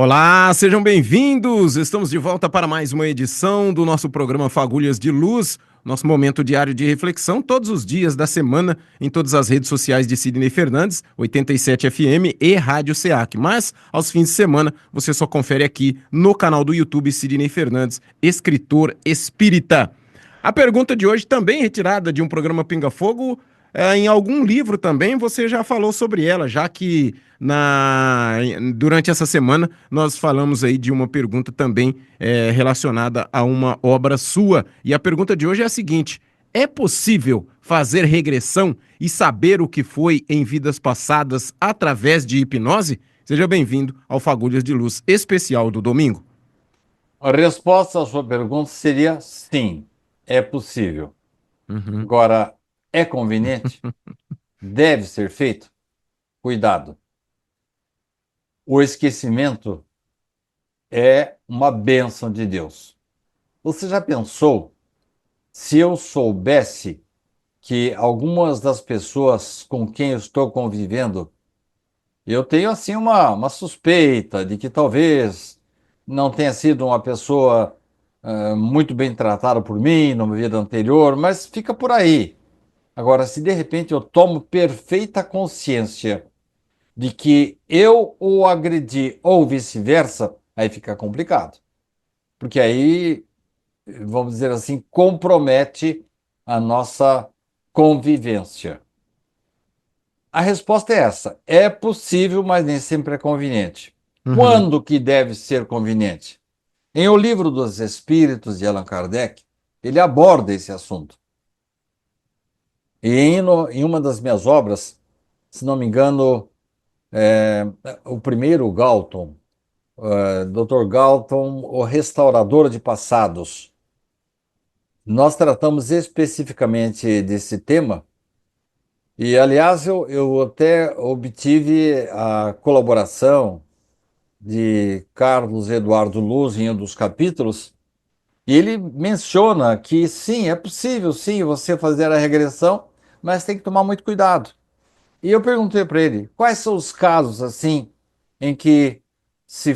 Olá, sejam bem-vindos! Estamos de volta para mais uma edição do nosso programa Fagulhas de Luz, nosso momento diário de reflexão, todos os dias da semana, em todas as redes sociais de Sidney Fernandes, 87 FM e Rádio SEAC. Mas, aos fins de semana, você só confere aqui no canal do YouTube Sidney Fernandes, escritor espírita. A pergunta de hoje também retirada de um programa Pinga Fogo, em algum livro também você já falou sobre ela, já que durante essa semana nós falamos aí de uma pergunta também relacionada a uma obra sua. E a pergunta de hoje é a seguinte: é possível fazer regressão e saber o que foi em vidas passadas através de hipnose? Seja bem-vindo ao Fagulhas de Luz especial do domingo. A resposta à sua pergunta seria sim, é possível. Uhum. Agora, é conveniente? Deve ser feito? Cuidado. O esquecimento é uma bênção de Deus. Você já pensou se eu soubesse que algumas das pessoas com quem eu estou convivendo, eu tenho assim uma suspeita de que talvez não tenha sido uma pessoa muito bem tratada por mim numa vida anterior, mas fica por aí. Agora, se de repente eu tomo perfeita consciência de que eu o agredi ou vice-versa, aí fica complicado. Porque aí, vamos dizer assim, compromete a nossa convivência. A resposta é essa: é possível, mas nem sempre é conveniente. Uhum. Quando que deve ser conveniente? Em O Livro dos Espíritos, de Allan Kardec, ele aborda esse assunto. E em uma das minhas obras, se não me engano, o primeiro Galton, Dr. Galton, o restaurador de passados. Nós tratamos especificamente desse tema e, aliás, eu até obtive a colaboração de Carlos Eduardo Luz em um dos capítulos e ele menciona que sim, é possível sim você fazer a regressão, mas tem que tomar muito cuidado. E eu perguntei para ele, quais são os casos assim em que se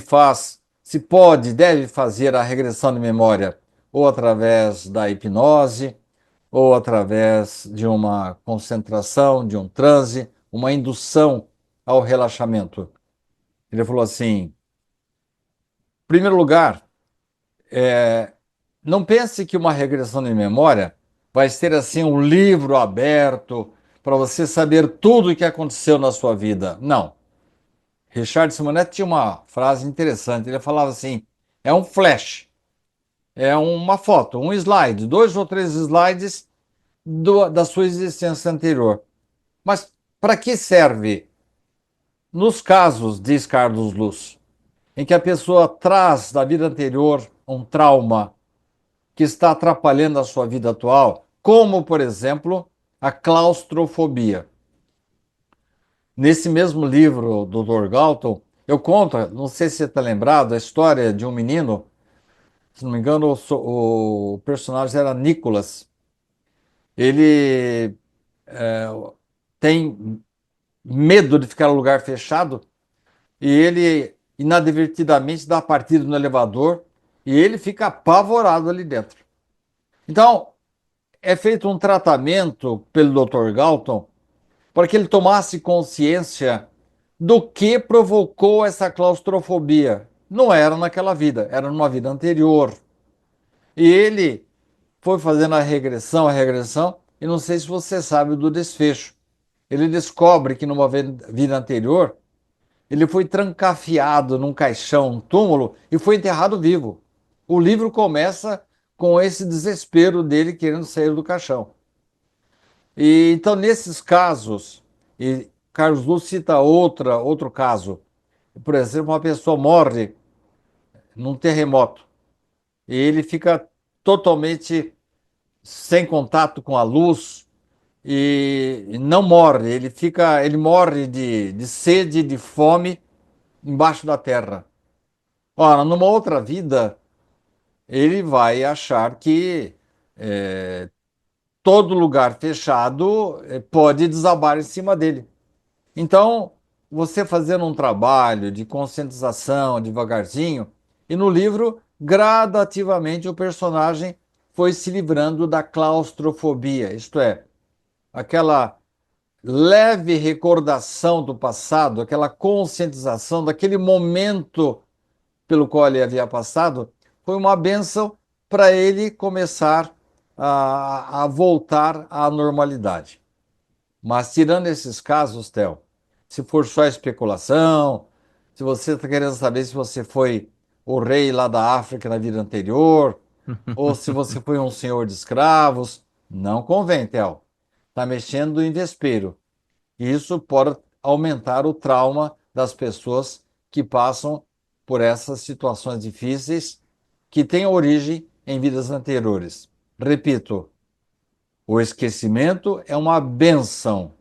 pode, deve fazer a regressão de memória, ou através da hipnose, ou através de uma concentração, de um transe, uma indução ao relaxamento. Ele falou assim: em primeiro lugar, não pense que uma regressão de memória vai ser assim um livro aberto para você saber tudo o que aconteceu na sua vida. Não. Richard Simonetti tinha uma frase interessante. Ele falava assim: é um flash, é uma foto, um slide, dois ou três slides da sua existência anterior. Mas para que serve? Nos casos, diz Carlos Luz, em que a pessoa traz da vida anterior um trauma que está atrapalhando a sua vida atual, como, por exemplo, a claustrofobia. Nesse mesmo livro do Dr. Galton, eu conto, não sei se você está lembrado, a história de um menino, se não me engano, o personagem era Nicholas. Ele tem medo de ficar em lugar fechado e ele inadvertidamente dá a partida no elevador e ele fica apavorado ali dentro. Então, é feito um tratamento pelo Dr. Galton para que ele tomasse consciência do que provocou essa claustrofobia. Não era naquela vida, era numa vida anterior. E ele foi fazendo a regressão, e não sei se você sabe do desfecho. Ele descobre que numa vida anterior, ele foi trancafiado num caixão, um túmulo, e foi enterrado vivo. O livro começa com esse desespero dele querendo sair do caixão. E então, nesses casos, e Carlos Luz cita outro caso, por exemplo, uma pessoa morre num terremoto e ele fica totalmente sem contato com a luz e não morre, ele morre de sede, de fome embaixo da terra. Ora, numa outra vida, ele vai achar que todo lugar fechado pode desabar em cima dele. Então, você fazendo um trabalho de conscientização devagarzinho, e no livro, gradativamente, o personagem foi se livrando da claustrofobia, isto é, aquela leve recordação do passado, aquela conscientização daquele momento pelo qual ele havia passado, foi uma bênção para ele começar a voltar à normalidade. Mas tirando esses casos, Theo, se for só especulação, se você está querendo saber se você foi o rei lá da África na vida anterior, ou se você foi um senhor de escravos, não convém, Theo. Está mexendo em vespeiro. E isso pode aumentar o trauma das pessoas que passam por essas situações difíceis que têm origem em vidas anteriores. Repito, o esquecimento é uma benção.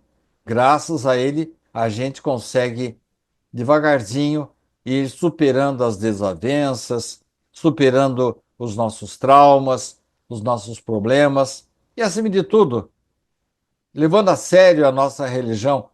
Graças a ele, a gente consegue devagarzinho ir superando as desavenças, superando os nossos traumas, os nossos problemas e, acima de tudo, levando a sério a nossa religião,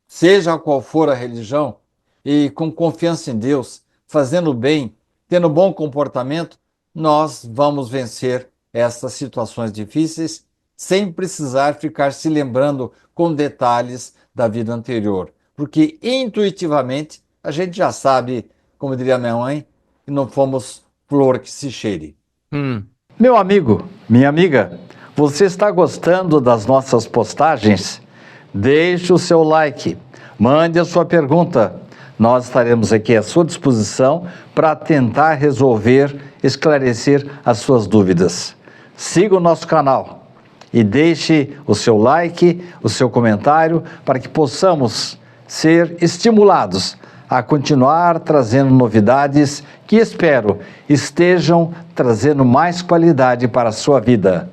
seja qual for a religião, e com confiança em Deus, fazendo bem, tendo bom comportamento, nós vamos vencer essas situações difíceis sem precisar ficar se lembrando com detalhes da vida anterior. Porque intuitivamente a gente já sabe, como diria minha mãe, que não fomos flor que se cheire. Meu amigo, minha amiga, você está gostando das nossas postagens? Deixe o seu like, mande a sua pergunta. Nós estaremos aqui à sua disposição para tentar resolver, esclarecer as suas dúvidas. Siga o nosso canal e deixe o seu like, o seu comentário, para que possamos ser estimulados a continuar trazendo novidades que espero estejam trazendo mais qualidade para a sua vida.